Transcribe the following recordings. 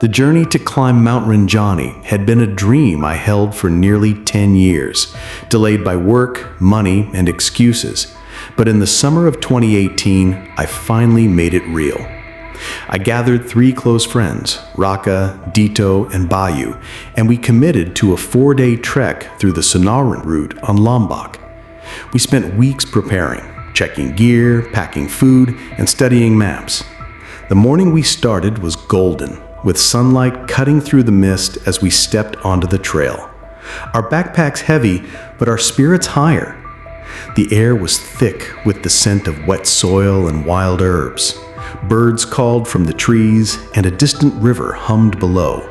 The journey to climb Mount Rinjani had been a dream I held for nearly 10 years, delayed by work, money, and excuses. But in the summer of 2018, I finally made it real. I gathered 3 close friends, Raka, Dito, and Bayu, and we committed to a 4-day trek through the Sonaran route on Lombok. We spent weeks preparing, checking gear, packing food, and studying maps. The morning we started was golden, with sunlight cutting through the mist as we stepped onto the trail. Our backpacks heavy, but our spirits higher. The air was thick with the scent of wet soil and wild herbs. Birds called from the trees, and a distant river hummed below.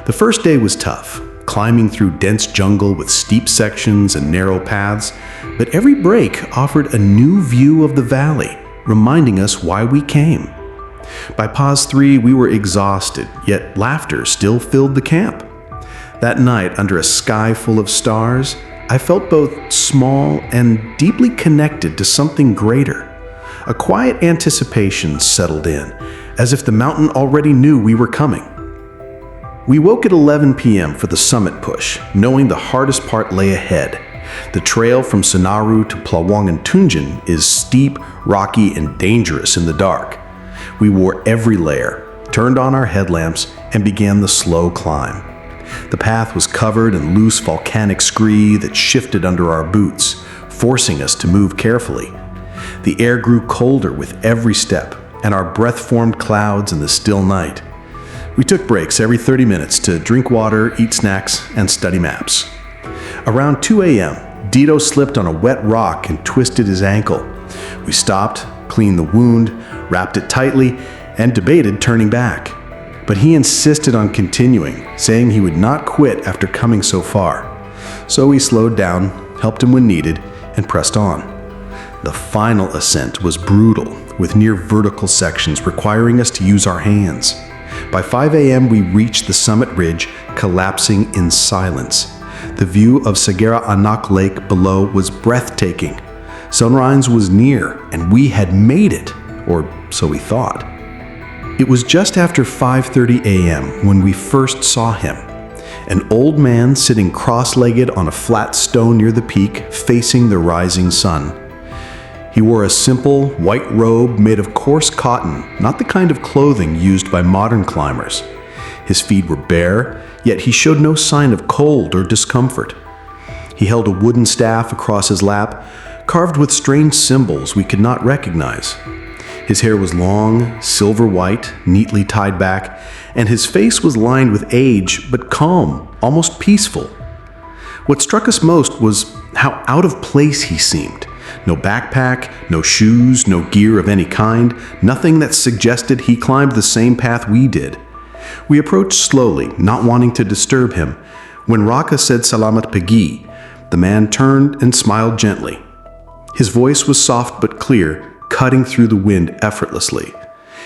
The first day was tough, climbing through dense jungle with steep sections and narrow paths, but every break offered a new view of the valley, reminding us why we came. By pause 3, we were exhausted, yet laughter still filled the camp. That night, under a sky full of stars, I felt both small and deeply connected to something greater. A quiet anticipation settled in, as if the mountain already knew we were coming. We woke at 11 p.m. for the summit push, knowing the hardest part lay ahead. The trail from Senaru to Plawangan Tunjan is steep, rocky, and dangerous in the dark. We wore every layer, turned on our headlamps, and began the slow climb. The path was covered in loose volcanic scree that shifted under our boots, forcing us to move carefully. The air grew colder with every step, and our breath formed clouds in the still night. We took breaks every 30 minutes to drink water, eat snacks, and study maps. Around 2 a.m., Dito slipped on a wet rock and twisted his ankle. We stopped, cleaned the wound, wrapped it tightly, and debated turning back. But he insisted on continuing, saying he would not quit after coming so far. So we slowed down, helped him when needed, and pressed on. The final ascent was brutal, with near vertical sections requiring us to use our hands. By 5 a.m., we reached the summit ridge, collapsing in silence. The view of Sagara Anak Lake below was breathtaking. Sunrise was near, and we had made it, or so we thought. It was just after 5:30 a.m. when we first saw him. An old man sitting cross-legged on a flat stone near the peak, facing the rising sun. He wore a simple, white robe made of coarse cotton, not the kind of clothing used by modern climbers. His feet were bare, yet he showed no sign of cold or discomfort. He held a wooden staff across his lap, carved with strange symbols we could not recognize. His hair was long, silver white, neatly tied back, and his face was lined with age, but calm, almost peaceful. What struck us most was how out of place he seemed. No backpack, no shoes, no gear of any kind, nothing that suggested he climbed the same path we did. We approached slowly, not wanting to disturb him. When Raka said Salamat Pagi, the man turned and smiled gently. His voice was soft but clear, cutting through the wind effortlessly.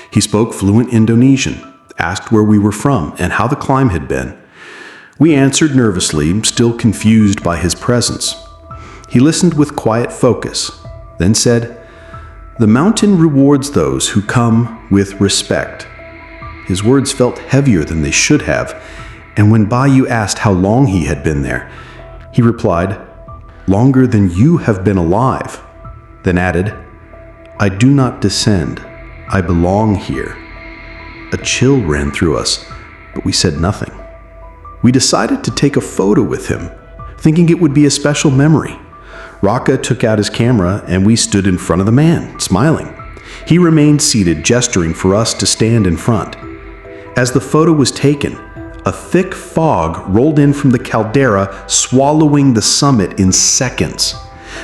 He spoke fluent Indonesian, asked where we were from and how the climb had been. We answered nervously, still confused by his presence. He listened with quiet focus, then said, "The mountain rewards those who come with respect." His words felt heavier than they should have, and when Bayu asked how long he had been there, he replied, "Longer than you have been alive," then added, "I do not descend. I belong here." A chill ran through us, but we said nothing. We decided to take a photo with him, thinking it would be a special memory. Raka took out his camera, and we stood in front of the man, smiling. He remained seated, gesturing for us to stand in front. As the photo was taken, a thick fog rolled in from the caldera, swallowing the summit in seconds.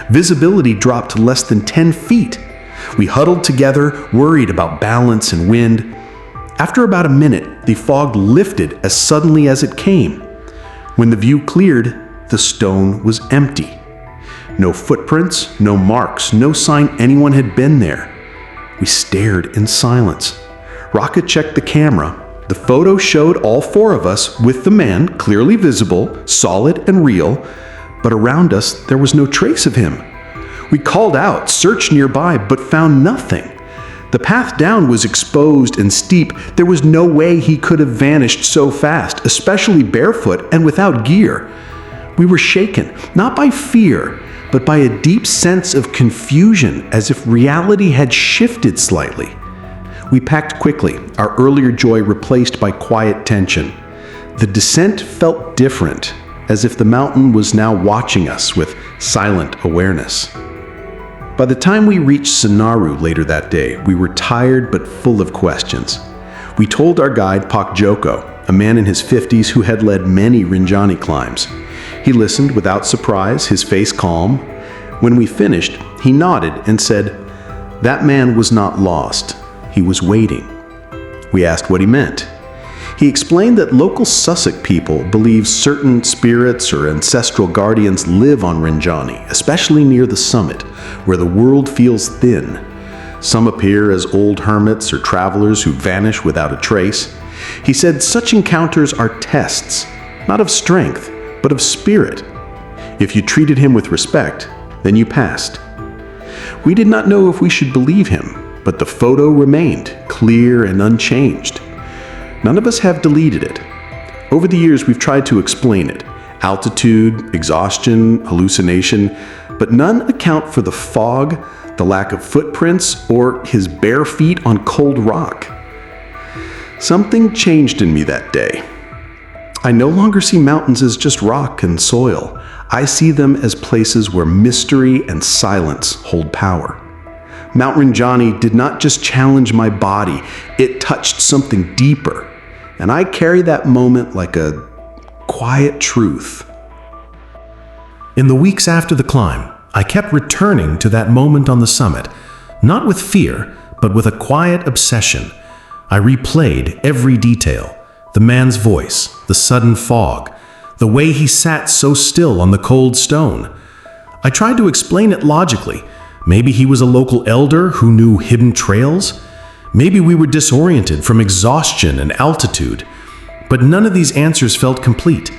Visibility dropped to less than 10 feet. We huddled together, worried about balance and wind. After about a minute, the fog lifted as suddenly as it came. When the view cleared, the stone was empty. No footprints, no marks, no sign anyone had been there. We stared in silence. Raka checked the camera. The photo showed all 4 of us with the man clearly visible, solid and real, but around us there was no trace of him. We called out, searched nearby, but found nothing. The path down was exposed and steep. There was no way he could have vanished so fast, especially barefoot and without gear. We were shaken, not by fear, but by a deep sense of confusion, as if reality had shifted slightly. We packed quickly, our earlier joy replaced by quiet tension. The descent felt different, as if the mountain was now watching us with silent awareness. By the time we reached Sanaru later that day, we were tired but full of questions. We told our guide Pak Joko, a man in his 50s who had led many Rinjani climbs. He listened without surprise, his face calm. When we finished, he nodded and said, "That man was not lost. He was waiting." We asked what he meant. He explained that local Sussex people believe certain spirits or ancestral guardians live on Rinjani, especially near the summit, where the world feels thin. Some appear as old hermits or travelers who vanish without a trace. He said such encounters are tests, not of strength, but of spirit. If you treated him with respect, then you passed. We did not know if we should believe him, but the photo remained, clear and unchanged. None of us have deleted it. Over the years, we've tried to explain it. Altitude, exhaustion, hallucination, but none account for the fog, the lack of footprints, or his bare feet on cold rock. Something changed in me that day. I no longer see mountains as just rock and soil. I see them as places where mystery and silence hold power. Mount Rinjani did not just challenge my body, it touched something deeper. And I carry that moment like a quiet truth. In the weeks after the climb, I kept returning to that moment on the summit, not with fear, but with a quiet obsession. I replayed every detail: the man's voice, the sudden fog, the way he sat so still on the cold stone. I tried to explain it logically. Maybe he was a local elder who knew hidden trails. Maybe we were disoriented from exhaustion and altitude. But none of these answers felt complete.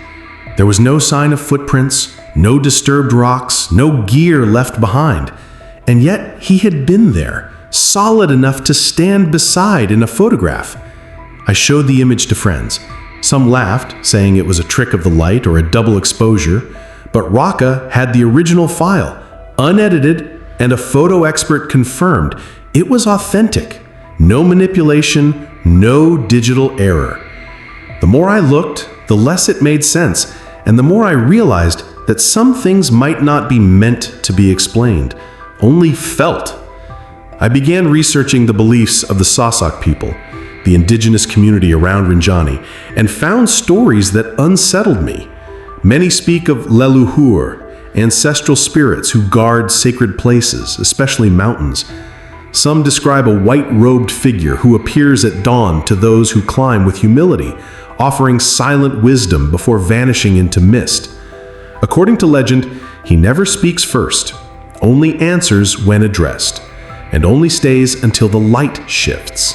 There was no sign of footprints, no disturbed rocks, no gear left behind. And yet he had been there, solid enough to stand beside in a photograph. I showed the image to friends. Some laughed, saying it was a trick of the light or a double exposure, but Raka had the original file, unedited, and a photo expert confirmed it was authentic. No manipulation, no digital error. The more I looked, the less it made sense, and the more I realized that some things might not be meant to be explained, only felt. I began researching the beliefs of the Sasak people, the indigenous community around Rinjani, and found stories that unsettled me. Many speak of Leluhur, ancestral spirits who guard sacred places, especially mountains. Some describe a white-robed figure who appears at dawn to those who climb with humility, offering silent wisdom before vanishing into mist. According to legend, he never speaks first, only answers when addressed, and only stays until the light shifts.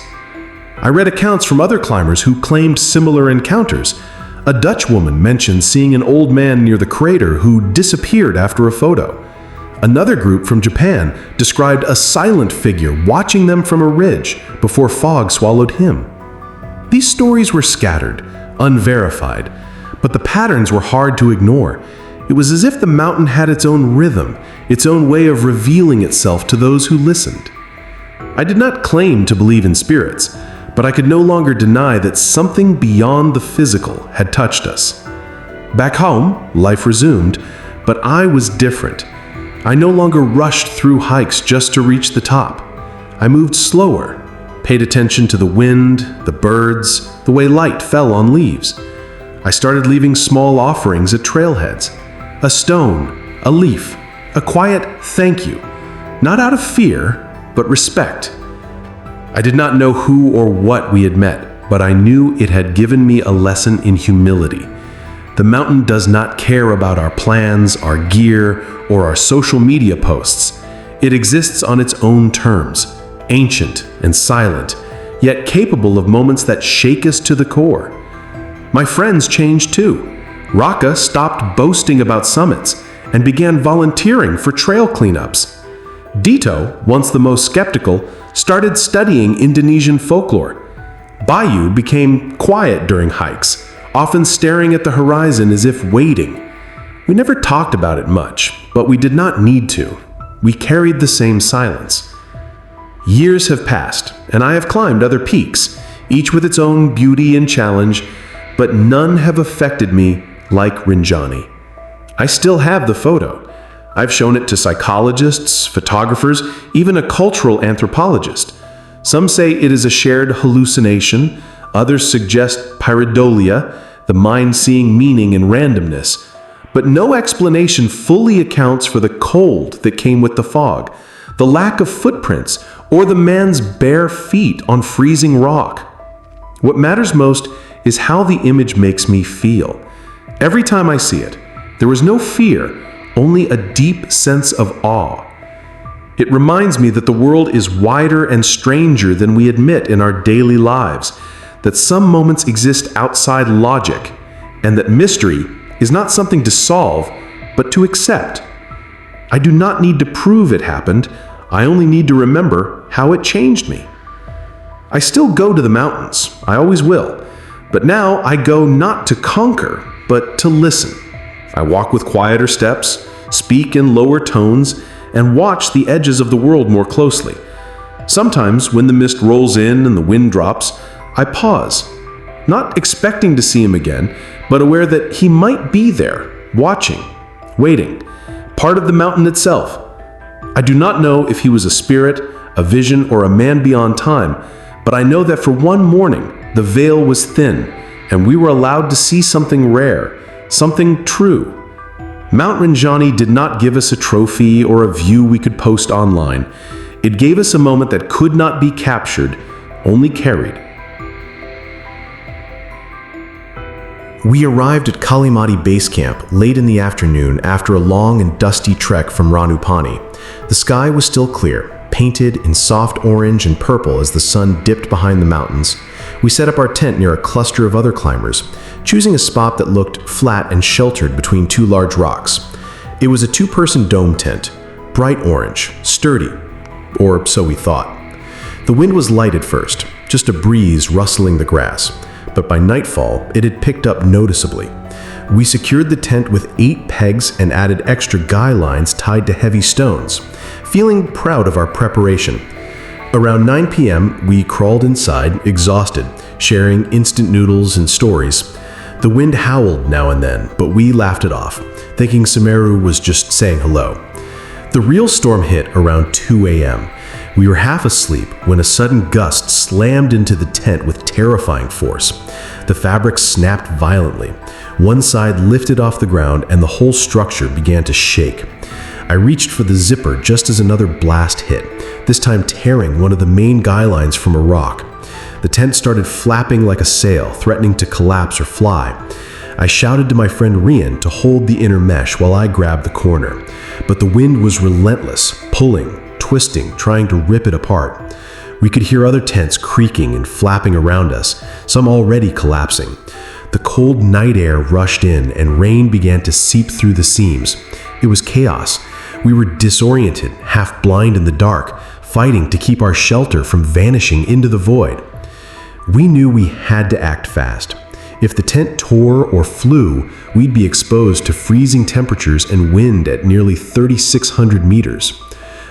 I read accounts from other climbers who claimed similar encounters. A Dutch woman mentioned seeing an old man near the crater who disappeared after a photo. Another group from Japan described a silent figure watching them from a ridge before fog swallowed him. These stories were scattered, unverified, but the patterns were hard to ignore. It was as if the mountain had its own rhythm, its own way of revealing itself to those who listened. I did not claim to believe in spirits, but I could no longer deny that something beyond the physical had touched us. Back home, life resumed, but I was different. I no longer rushed through hikes just to reach the top. I moved slower, paid attention to the wind, the birds, the way light fell on leaves. I started leaving small offerings at trailheads. A stone, a leaf, a quiet thank you. Not out of fear, but respect. I did not know who or what we had met, but I knew it had given me a lesson in humility. The mountain does not care about our plans, our gear, or our social media posts. It exists on its own terms, ancient and silent, yet capable of moments that shake us to the core. My friends changed too. Raka stopped boasting about summits and began volunteering for trail cleanups. Dito, once the most skeptical, started studying Indonesian folklore. Bayu became quiet during hikes, often staring at the horizon as if waiting. We never talked about it much, but we did not need to. We carried the same silence. Years have passed, and I have climbed other peaks, each with its own beauty and challenge, but none have affected me like Rinjani. I still have the photo. I've shown it to psychologists, photographers, even a cultural anthropologist. Some say it is a shared hallucination, others suggest pareidolia, the mind seeing meaning in randomness. But no explanation fully accounts for the cold that came with the fog, the lack of footprints, or the man's bare feet on freezing rock. What matters most is how the image makes me feel. Every time I see it, there was no fear, only a deep sense of awe. It reminds me that the world is wider and stranger than we admit in our daily lives, that some moments exist outside logic, and that mystery is not something to solve, but to accept. I do not need to prove it happened, I only need to remember how it changed me. I still go to the mountains, I always will, but now I go not to conquer, but to listen. I walk with quieter steps, speak in lower tones, and watch the edges of the world more closely. Sometimes, when the mist rolls in and the wind drops, I pause, not expecting to see him again, but aware that he might be there, watching, waiting, part of the mountain itself. I do not know if he was a spirit, a vision, or a man beyond time, but I know that for one morning, the veil was thin, and we were allowed to see something rare, something true. Mount Rinjani did not give us a trophy or a view we could post online. It gave us a moment that could not be captured, only carried. We arrived at Kalimati Base Camp late in the afternoon after a long and dusty trek from Ranupani. The sky was still clear, painted in soft orange and purple as the sun dipped behind the mountains. We set up our tent near a cluster of other climbers, choosing a spot that looked flat and sheltered between two large rocks. It was a two-person dome tent, bright orange, sturdy, or so we thought. The wind was light at first, just a breeze rustling the grass, but by nightfall it had picked up noticeably. We secured the tent with 8 pegs and added extra guy lines tied to heavy stones, feeling proud of our preparation. Around 9 p.m., we crawled inside, exhausted, sharing instant noodles and stories. The wind howled now and then, but we laughed it off, thinking Sumeru was just saying hello. The real storm hit around 2 a.m. We were half asleep when a sudden gust slammed into the tent with terrifying force. The fabric snapped violently. One side lifted off the ground and the whole structure began to shake. I reached for the zipper just as another blast hit, this time tearing one of the main guy lines from a rock. The tent started flapping like a sail, threatening to collapse or fly. I shouted to my friend Rian to hold the inner mesh while I grabbed the corner. But the wind was relentless, pulling, twisting, trying to rip it apart. We could hear other tents creaking and flapping around us, some already collapsing. The cold night air rushed in and rain began to seep through the seams. It was chaos. We were disoriented, half blind in the dark, fighting to keep our shelter from vanishing into the void. We knew we had to act fast. If the tent tore or flew, we'd be exposed to freezing temperatures and wind at nearly 3,600 meters.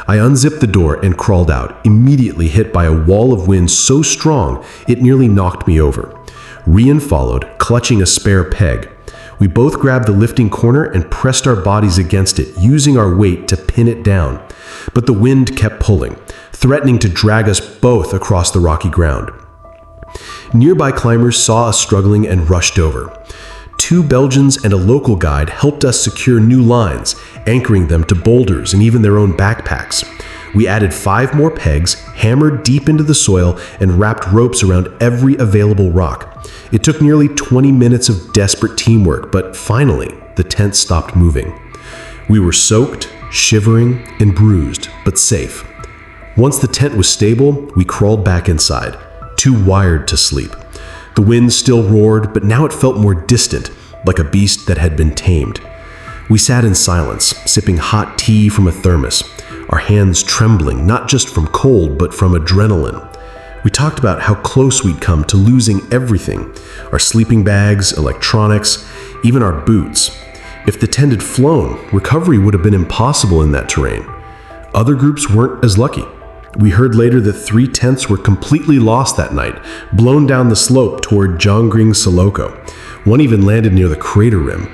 I unzipped the door and crawled out, immediately hit by a wall of wind so strong it nearly knocked me over. Rian followed, clutching a spare peg. We both grabbed the lifting corner and pressed our bodies against it, using our weight to pin it down. But the wind kept pulling, threatening to drag us both across the rocky ground. Nearby climbers saw us struggling and rushed over. 2 Belgians and a local guide helped us secure new lines, anchoring them to boulders and even their own backpacks. We added 5 more pegs, hammered deep into the soil, and wrapped ropes around every available rock. It took nearly 20 minutes of desperate teamwork, but finally, the tent stopped moving. We were soaked, shivering, and bruised, but safe. Once the tent was stable, we crawled back inside, too wired to sleep. The wind still roared, but now it felt more distant, like a beast that had been tamed. We sat in silence, sipping hot tea from a thermos. our hands trembling, not just from cold, but from adrenaline. We talked about how close we'd come to losing everything: our sleeping bags, electronics, even our boots. If the tent had flown, recovery would have been impossible in that terrain. Other groups weren't as lucky. We heard later that 3 tents were completely lost that night, blown down the slope toward Jonggring Siloko. One even landed near the crater rim.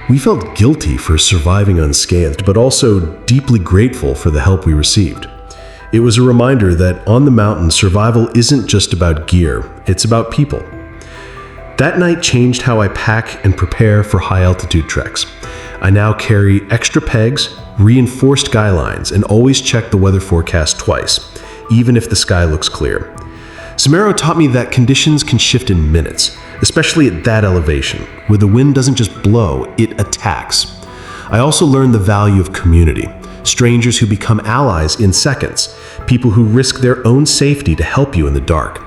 We felt guilty for surviving unscathed, but also deeply grateful for the help we received. It was a reminder that on the mountain, survival isn't just about gear, it's about people. That night changed how I pack and prepare for high-altitude treks. I now carry extra pegs, reinforced guy lines, and always check the weather forecast twice, even if the sky looks clear. Semeru taught me that conditions can shift in minutes, especially at that elevation, where the wind doesn't just blow, it attacks. I also learned the value of community. Strangers who become allies in seconds, people who risk their own safety to help you in the dark.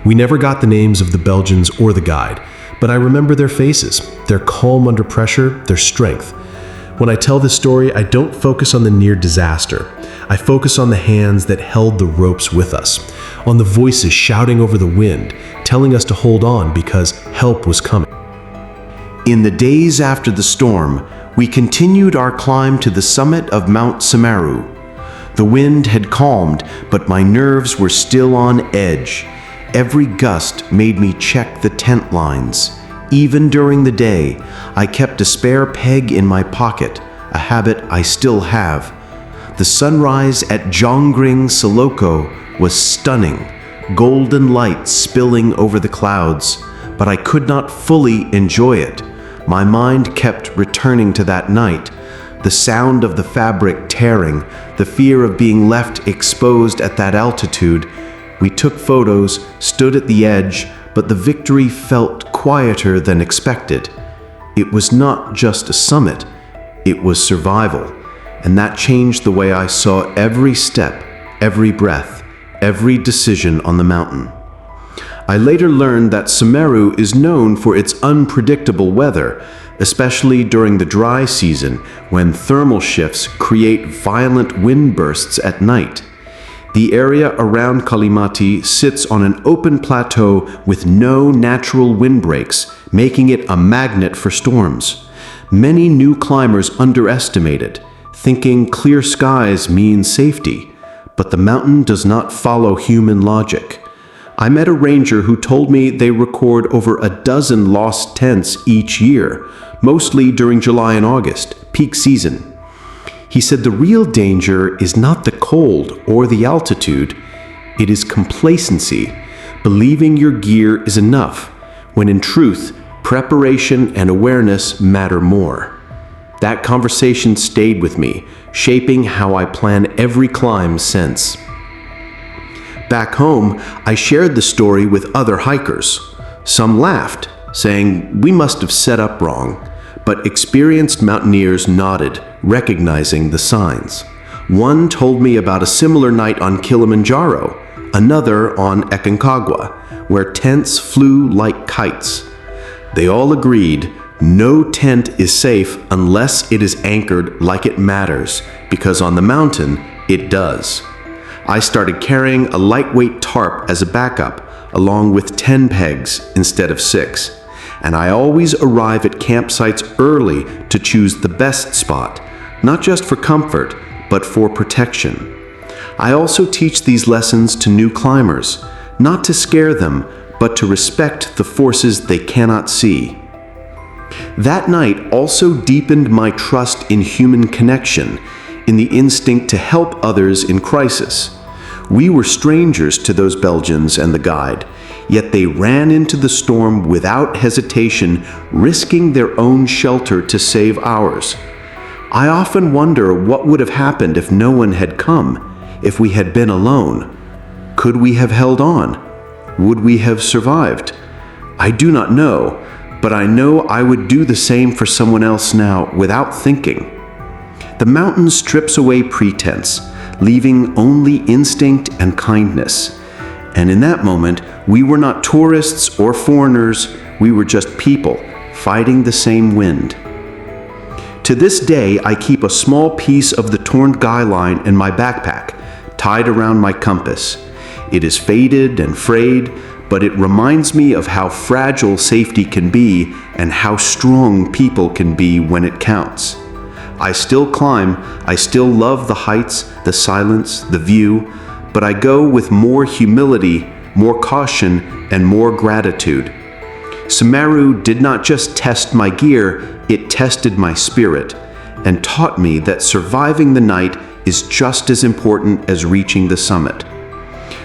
We never got the names of the Belgians or the guide, but I remember their faces, their calm under pressure, their strength. When I tell this story, I don't focus on the near disaster. I focus on the hands that held the ropes with us, on the voices shouting over the wind, telling us to hold on because help was coming. In the days after the storm, we continued our climb to the summit of Mount Semeru. The wind had calmed, but my nerves were still on edge. Every gust made me check the tent lines. Even during the day, I kept a spare peg in my pocket, a habit I still have. The sunrise at Jonggring Siloko was stunning, golden light spilling over the clouds, but I could not fully enjoy it. My mind kept returning to that night, the sound of the fabric tearing, the fear of being left exposed at that altitude. We took photos, stood at the edge, but the victory felt quieter than expected. It was not just a summit, it was survival, and that changed the way I saw every step, every breath, every decision on the mountain. I later learned that Semeru is known for its unpredictable weather, especially during the dry season when thermal shifts create violent wind bursts at night. The area around Kalimati sits on an open plateau with no natural windbreaks, making it a magnet for storms. Many new climbers underestimate it, thinking clear skies mean safety, but the mountain does not follow human logic. I met a ranger who told me they record over a dozen lost tents each year, mostly during July and August, peak season. He said the real danger is not the cold or the altitude, it is complacency, believing your gear is enough, when in truth, preparation and awareness matter more. That conversation stayed with me, shaping how I plan every climb since. Back home, I shared the story with other hikers. Some laughed, saying we must have set up wrong, but experienced mountaineers nodded, recognizing the signs. One told me about a similar night on Kilimanjaro, another on Aconcagua, where tents flew like kites. They all agreed no tent is safe unless it is anchored like it matters, because on the mountain, it does. I started carrying a lightweight tarp as a backup, along with 10 pegs instead of 6. And I always arrive at campsites early to choose the best spot, not just for comfort, but for protection. I also teach these lessons to new climbers, not to scare them, but to respect the forces they cannot see. That night also deepened my trust in human connection, in the instinct to help others in crisis. We were strangers to those Belgians and the guide, yet they ran into the storm without hesitation, risking their own shelter to save ours. I often wonder what would have happened if no one had come, if we had been alone. Could we have held on? Would we have survived? I do not know, but I know I would do the same for someone else now without thinking. The mountain strips away pretense, leaving only instinct and kindness. And in that moment, we were not tourists or foreigners, we were just people fighting the same wind. To this day, I keep a small piece of the torn guy line in my backpack, tied around my compass. It is faded and frayed, but it reminds me of how fragile safety can be and how strong people can be when it counts. I still climb, I still love the heights, the silence, the view, but I go with more humility, more caution, and more gratitude. Semeru did not just test my gear, it tested my spirit, and taught me that surviving the night is just as important as reaching the summit.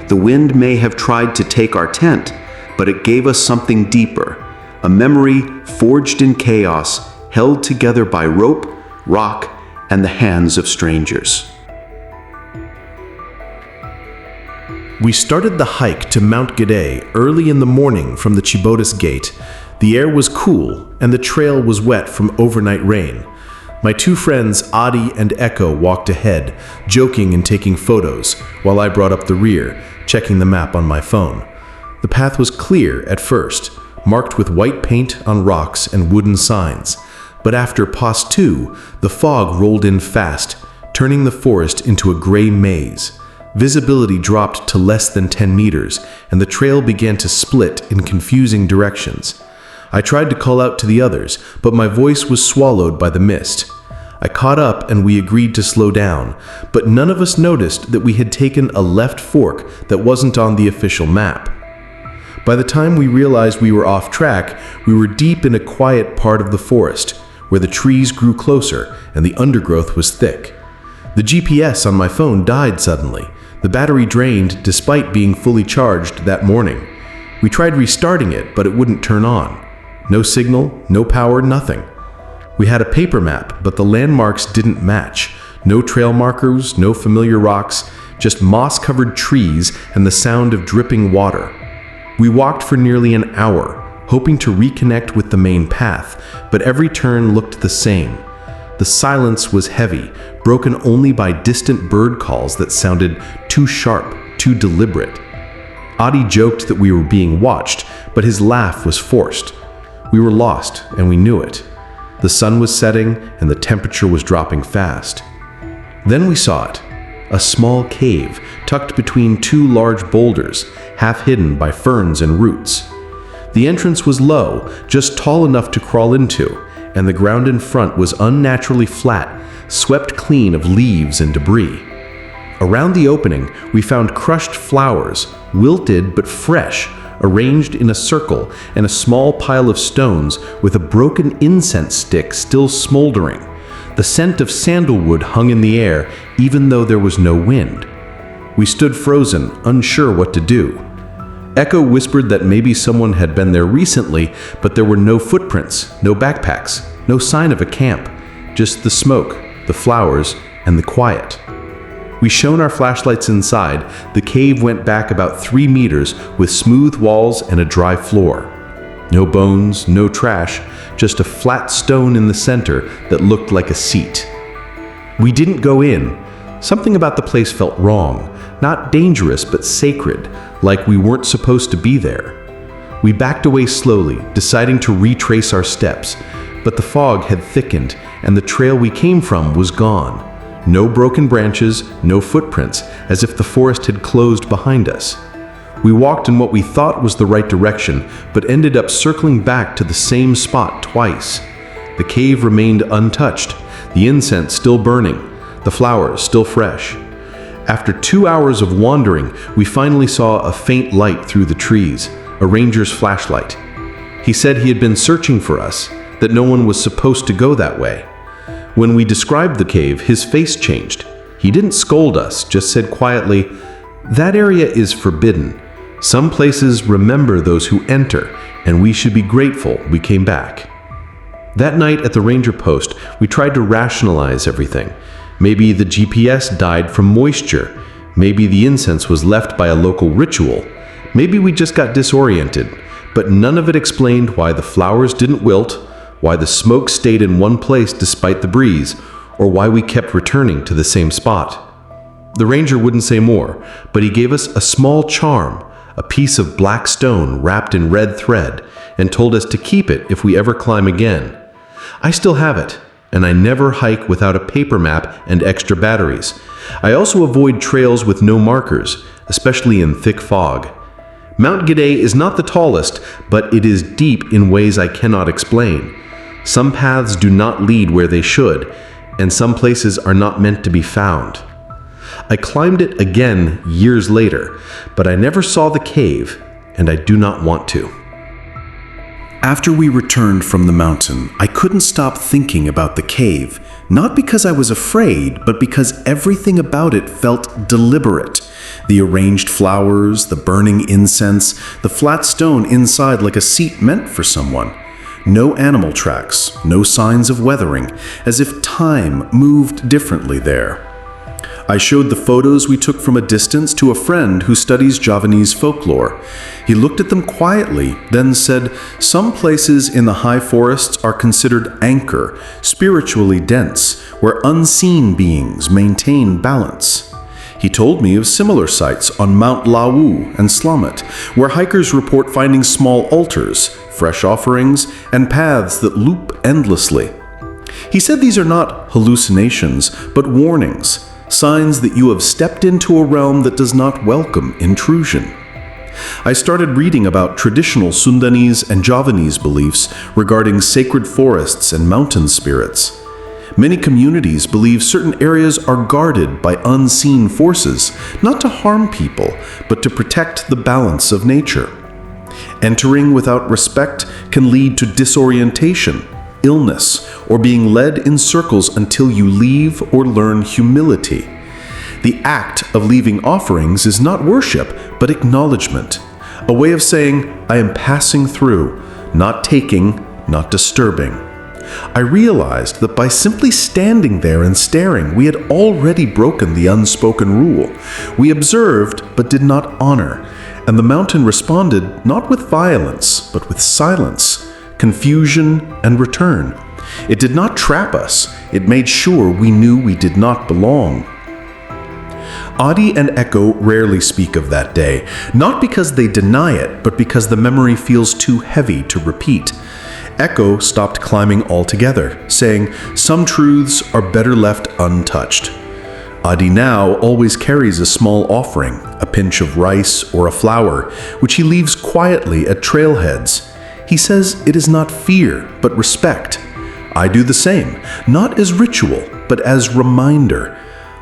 The wind may have tried to take our tent, but it gave us something deeper, a memory forged in chaos, held together by rope, rock, and the hands of strangers. We started the hike to Mount Gede early in the morning from the Chibotas Gate. The air was cool, and the trail was wet from overnight rain. My two friends, Adi and Echo, walked ahead, joking and taking photos, while I brought up the rear, checking the map on my phone. The path was clear at first, marked with white paint on rocks and wooden signs. But after Pas 2, the fog rolled in fast, turning the forest into a gray maze. Visibility dropped to less than 10 meters, and the trail began to split in confusing directions. I tried to call out to the others, but my voice was swallowed by the mist. I caught up and we agreed to slow down, but none of us noticed that we had taken a left fork that wasn't on the official map. By the time we realized we were off track, we were deep in a quiet part of the forest, where the trees grew closer and the undergrowth was thick. The GPS on my phone died suddenly. The battery drained despite being fully charged that morning. We tried restarting it, but it wouldn't turn on. No signal, no power, nothing. We had a paper map, but the landmarks didn't match. No trail markers, no familiar rocks, just moss-covered trees and the sound of dripping water. We walked for nearly an hour, hoping to reconnect with the main path, but every turn looked the same. The silence was heavy, broken only by distant bird calls that sounded too sharp, too deliberate. Adi joked that we were being watched, but his laugh was forced. We were lost, and we knew it. The sun was setting, and the temperature was dropping fast. Then we saw it, a small cave tucked between two large boulders, half hidden by ferns and roots. The entrance was low, just tall enough to crawl into, and the ground in front was unnaturally flat, swept clean of leaves and debris. Around the opening, we found crushed flowers, wilted but fresh, arranged in a circle, and a small pile of stones with a broken incense stick still smoldering. The scent of sandalwood hung in the air, even though there was no wind. We stood frozen, unsure what to do. Echo whispered that maybe someone had been there recently, but there were no footprints, no backpacks, no sign of a camp, just the smoke, the flowers, and the quiet. We shone our flashlights inside. The cave went back about 3 meters with smooth walls and a dry floor. No bones, no trash, just a flat stone in the center that looked like a seat. We didn't go in. Something about the place felt wrong, not dangerous but sacred, like we weren't supposed to be there. We backed away slowly, deciding to retrace our steps, but the fog had thickened and the trail we came from was gone. No broken branches, no footprints, as if the forest had closed behind us. We walked in what we thought was the right direction, but ended up circling back to the same spot twice. The cave remained untouched, the incense still burning, the flowers still fresh. After 2 hours of wandering, we finally saw a faint light through the trees, a ranger's flashlight. He said he had been searching for us, that no one was supposed to go that way. When we described the cave, his face changed. He didn't scold us, just said quietly, "That area is forbidden. Some places remember those who enter, and we should be grateful we came back." That night at the ranger post, we tried to rationalize everything. Maybe the GPS died from moisture. Maybe the incense was left by a local ritual. Maybe we just got disoriented. But none of it explained why the flowers didn't wilt, why the smoke stayed in one place despite the breeze, or why we kept returning to the same spot. The ranger wouldn't say more, but he gave us a small charm, a piece of black stone wrapped in red thread, and told us to keep it if we ever climb again. I still have it. and I never hike without a paper map and extra batteries. I also avoid trails with no markers, especially in thick fog. Mount Gidey is not the tallest, but it is deep in ways I cannot explain. Some paths do not lead where they should, and some places are not meant to be found. I climbed it again years later, but I never saw the cave, and I do not want to. After we returned from the mountain, I couldn't stop thinking about the cave, not because I was afraid, but because everything about it felt deliberate. The arranged flowers, the burning incense, the flat stone inside like a seat meant for someone. No animal tracks, no signs of weathering, as if time moved differently there. I showed the photos we took from a distance to a friend who studies Javanese folklore. He looked at them quietly, then said, "Some places in the high forests are considered anchor, spiritually dense, where unseen beings maintain balance." He told me of similar sites on Mount Lawu and Slamet, where hikers report finding small altars, fresh offerings, and paths that loop endlessly. He said these are not hallucinations, but warnings, signs that you have stepped into a realm that does not welcome intrusion. I started reading about traditional Sundanese and Javanese beliefs regarding sacred forests and mountain spirits. Many communities believe certain areas are guarded by unseen forces, not to harm people, but to protect the balance of nature. Entering without respect can lead to disorientation, illness, or being led in circles until you leave or learn humility. The act of leaving offerings is not worship, but acknowledgement, a way of saying, "I am passing through, not taking, not disturbing." I realized that by simply standing there and staring, we had already broken the unspoken rule. We observed, but did not honor, and the mountain responded not with violence, but with silence, confusion, and return. It did not trap us. It made sure we knew we did not belong. Adi and Echo rarely speak of that day, not because they deny it, but because the memory feels too heavy to repeat. Echo stopped climbing altogether, saying, "Some truths are better left untouched." Adi now always carries a small offering, a pinch of rice or a flower, which he leaves quietly at trailheads. He says it is not fear, but respect. I do the same, not as ritual, but as reminder.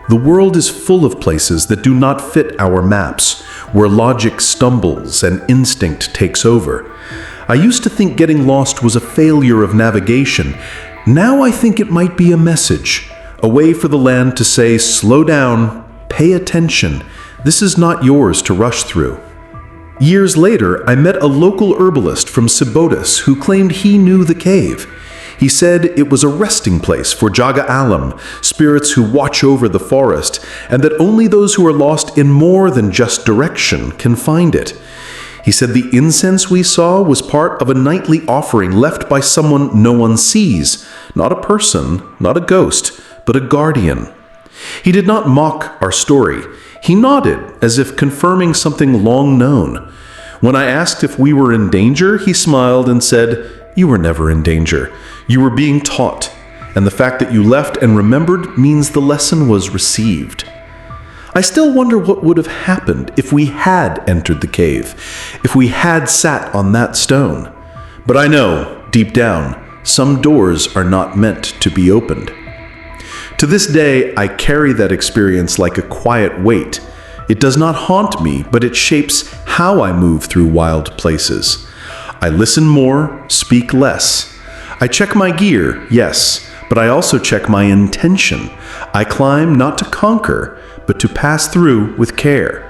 The world is full of places that do not fit our maps, where logic stumbles and instinct takes over. I used to think getting lost was a failure of navigation. Now I think it might be a message, a way for the land to say, "Slow down, pay attention. This is not yours to rush through." Years later, I met a local herbalist from Sibotis who claimed he knew the cave. He said it was a resting place for Jaga Alam, spirits who watch over the forest, and that only those who are lost in more than just direction can find it. He said the incense we saw was part of a nightly offering left by someone no one sees, not a person, not a ghost, but a guardian. He did not mock our story. He nodded as if confirming something long known. When I asked if we were in danger, he smiled and said, "You were never in danger. You were being taught, and the fact that you left and remembered means the lesson was received." I still wonder what would have happened if we had entered the cave, if we had sat on that stone. But I know, deep down, some doors are not meant to be opened. To this day, I carry that experience like a quiet weight. It does not haunt me, but it shapes how I move through wild places. I listen more, speak less. I check my gear, yes, but I also check my intention. I climb not to conquer, but to pass through with care.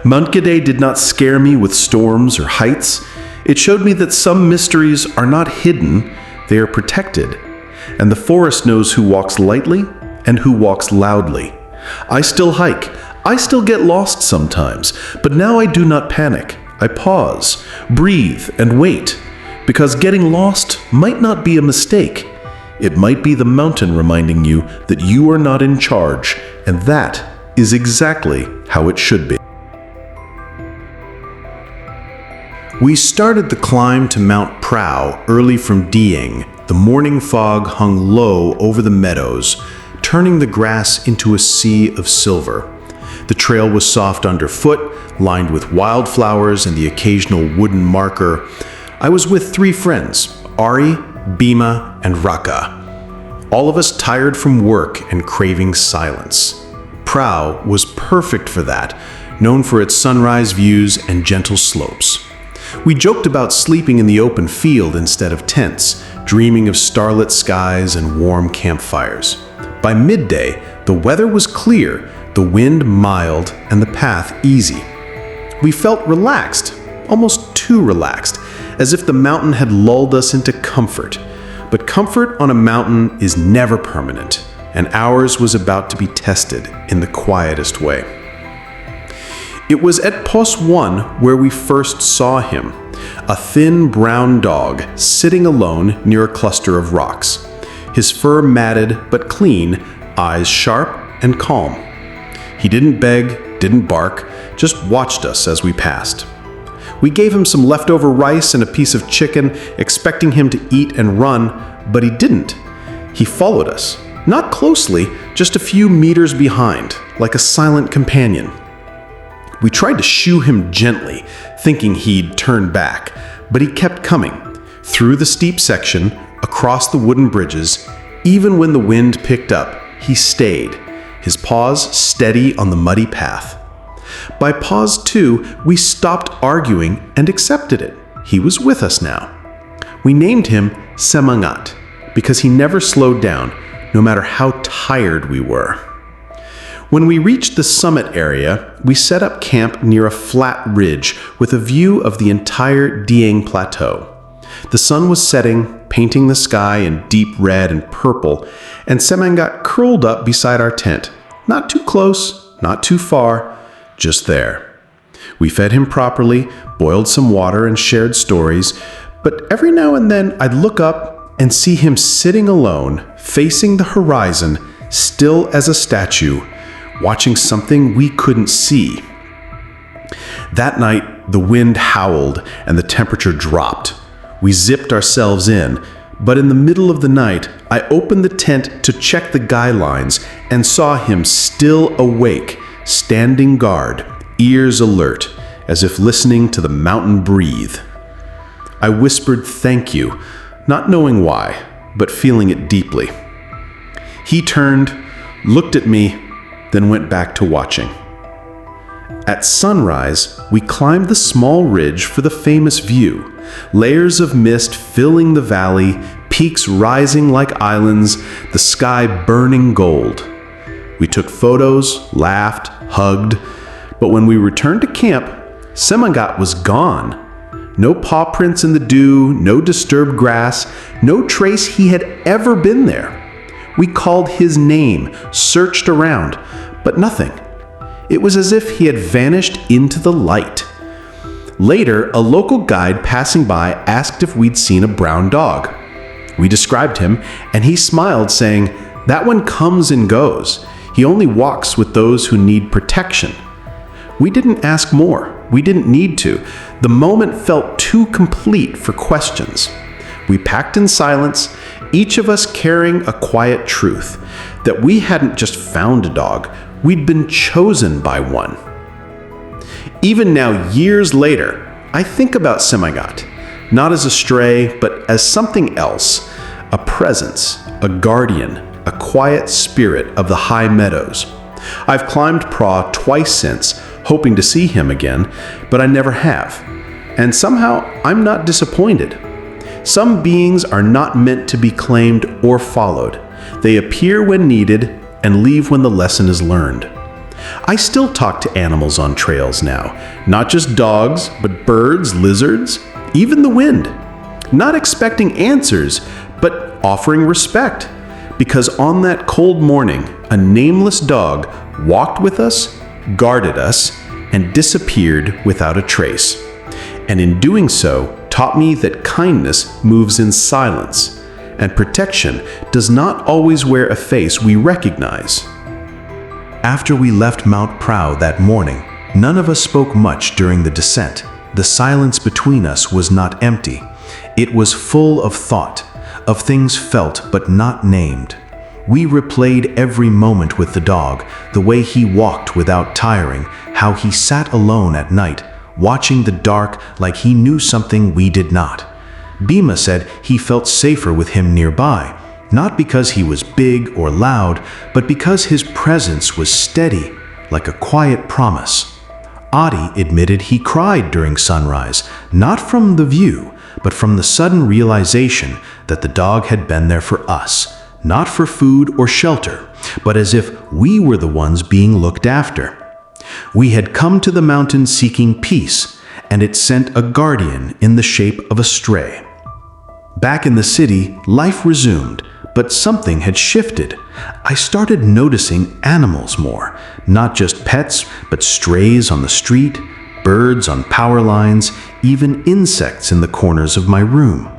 Mount Gidey did not scare me with storms or heights. It showed me that some mysteries are not hidden, they are protected. And the forest knows who walks lightly and who walks loudly. I still hike. I still get lost sometimes, but now I do not panic. I pause, breathe, and wait, because getting lost might not be a mistake. It might be the mountain reminding you that you are not in charge, and that is exactly how it should be. We started the climb to Mount Prau early from Dieng, The morning fog hung low over the meadows, turning the grass into a sea of silver. The trail was soft underfoot, lined with wildflowers and the occasional wooden marker. I was with 3 friends, Ari, Bhima, and Raka. All of us tired from work and craving silence. Prau was perfect for that, known for its sunrise views and gentle slopes. We joked about sleeping in the open field instead of tents, dreaming of starlit skies and warm campfires. By midday, the weather was clear, the wind mild, and the path easy. We felt relaxed, almost too relaxed, as if the mountain had lulled us into comfort. But comfort on a mountain is never permanent, and ours was about to be tested in the quietest way. It was at Post 1 where we first saw him, a thin brown dog sitting alone near a cluster of rocks. His fur matted but clean, eyes sharp and calm. He didn't beg, didn't bark, just watched us as we passed. We gave him some leftover rice and a piece of chicken, expecting him to eat and run, but he didn't. He followed us, not closely, just a few meters behind, like a silent companion. We tried to shoo him gently, thinking he'd turn back, but he kept coming, through the steep section, across the wooden bridges. Even when the wind picked up, he stayed, his paws steady on the muddy path. By pause 2, we stopped arguing and accepted it. He was with us now. We named him Semangat because he never slowed down, no matter how tired we were. When we reached the summit area, we set up camp near a flat ridge with a view of the entire Dieng Plateau. The sun was setting, painting the sky in deep red and purple, and Semangat curled up beside our tent. Not too close, not too far, just there. We fed him properly, boiled some water, and shared stories, but every now and then I'd look up and see him sitting alone, facing the horizon, still as a statue, watching something we couldn't see. That night, the wind howled and the temperature dropped. We zipped ourselves in, but in the middle of the night, I opened the tent to check the guy lines and saw him still awake, standing guard, ears alert, as if listening to the mountain breathe. I whispered thank you, not knowing why, but feeling it deeply. He turned, looked at me, then went back to watching. At sunrise, we climbed the small ridge for the famous view, layers of mist filling the valley, peaks rising like islands, the sky burning gold. We took photos, laughed, hugged, but when we returned to camp, Semangat was gone. No paw prints in the dew, no disturbed grass, no trace he had ever been there. We called his name, searched around, but nothing. It was as if he had vanished into the light. Later, a local guide passing by asked if we'd seen a brown dog. We described him, and he smiled, saying, "That one comes and goes. He only walks with those who need protection." We didn't ask more. We didn't need to. The moment felt too complete for questions. We packed in silence, each of us carrying a quiet truth, that we hadn't just found a dog, we'd been chosen by one. Even now, years later, I think about Semangat, not as a stray, but as something else, a presence, a guardian, a quiet spirit of the high meadows. I've climbed Pra twice since, hoping to see him again, but I never have. And somehow, I'm not disappointed. Some beings are not meant to be claimed or followed. They appear when needed and leave when the lesson is learned. I still talk to animals on trails now, not just dogs, but birds, lizards, even the wind. Not expecting answers, but offering respect. Because on that cold morning, a nameless dog walked with us, guarded us, and disappeared without a trace. And in doing so, taught me that kindness moves in silence, and protection does not always wear a face we recognize. After we left Mount Prau that morning, none of us spoke much during the descent. The silence between us was not empty. It was full of thought, of things felt but not named. We replayed every moment with the dog, the way he walked without tiring, how he sat alone at night, watching the dark like he knew something we did not. Bhima said he felt safer with him nearby, not because he was big or loud, but because his presence was steady, like a quiet promise. Adi admitted he cried during sunrise, not from the view, but from the sudden realization that the dog had been there for us, not for food or shelter, but as if we were the ones being looked after. We had come to the mountain seeking peace, and it sent a guardian in the shape of a stray. Back in the city, life resumed, but something had shifted. I started noticing animals more, not just pets, but strays on the street, birds on power lines, even insects in the corners of my room.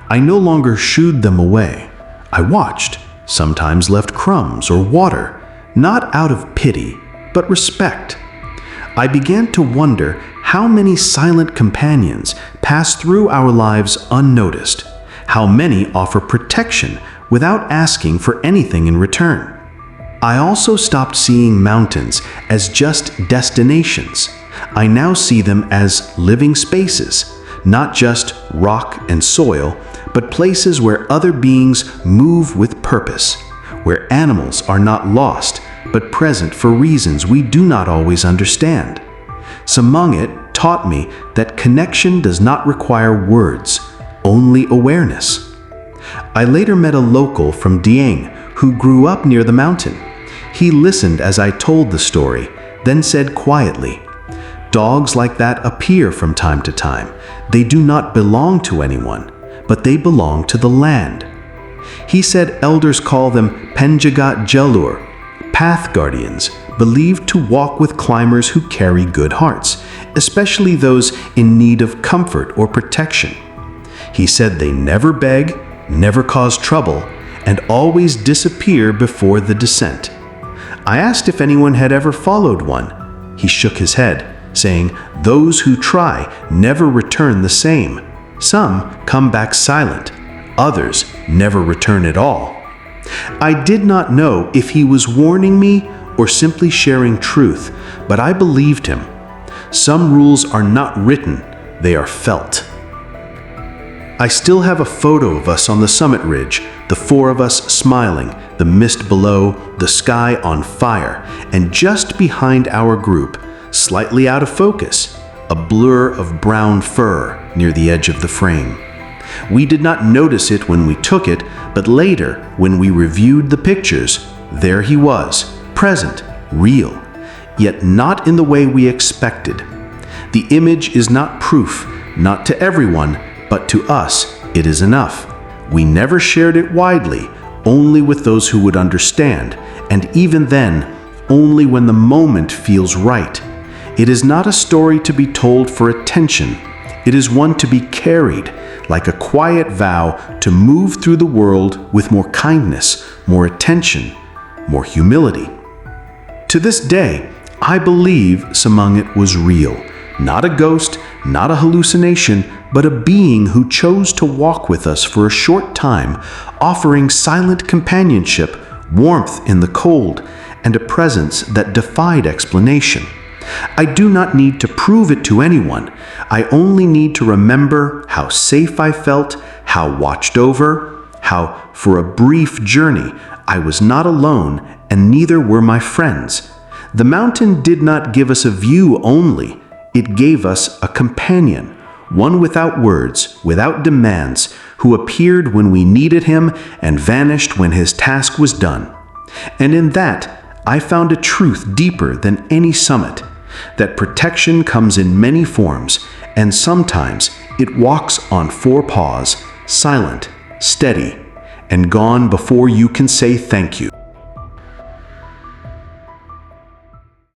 I no longer shooed them away. I watched, sometimes left crumbs or water, not out of pity, but respect. I began to wonder how many silent companions pass through our lives unnoticed, how many offer protection without asking for anything in return. I also stopped seeing mountains as just destinations. I now see them as living spaces, not just rock and soil, but places where other beings move with purpose, where animals are not lost, but present for reasons we do not always understand. Samangit taught me that connection does not require words, only awareness. I later met a local from Dieng who grew up near the mountain. He listened as I told the story, then said quietly, "Dogs like that appear from time to time. They do not belong to anyone, but they belong to the land." He said elders call them Penjagat Jalur, path guardians, believed to walk with climbers who carry good hearts, especially those in need of comfort or protection. He said they never beg, never cause trouble, and always disappear before the descent. I asked if anyone had ever followed one. He shook his head, saying, "Those who try never return the same. Some come back silent, others never return at all." I did not know if he was warning me or simply sharing truth, but I believed him. Some rules are not written, they are felt. I still have a photo of us on the summit ridge, the four of us smiling, the mist below, the sky on fire, and just behind our group, slightly out of focus, a blur of brown fur near the edge of the frame. We did not notice it when we took it, but later, when we reviewed the pictures, there he was, present, real, yet not in the way we expected. The image is not proof, not to everyone, but to us, it is enough. We never shared it widely, only with those who would understand, and even then, only when the moment feels right. It is not a story to be told for attention. It is one to be carried, like a quiet vow to move through the world with more kindness, more attention, more humility. To this day, I believe Samangit was real. Not a ghost, not a hallucination, but a being who chose to walk with us for a short time, offering silent companionship, warmth in the cold, and a presence that defied explanation. I do not need to prove it to anyone. I only need to remember how safe I felt, how watched over, how, for a brief journey, I was not alone and neither were my friends. The mountain did not give us a view only. It gave us a companion, one without words, without demands, who appeared when we needed him and vanished when his task was done. And in that, I found a truth deeper than any summit, that protection comes in many forms, and sometimes it walks on four paws, silent, steady, and gone before you can say thank you.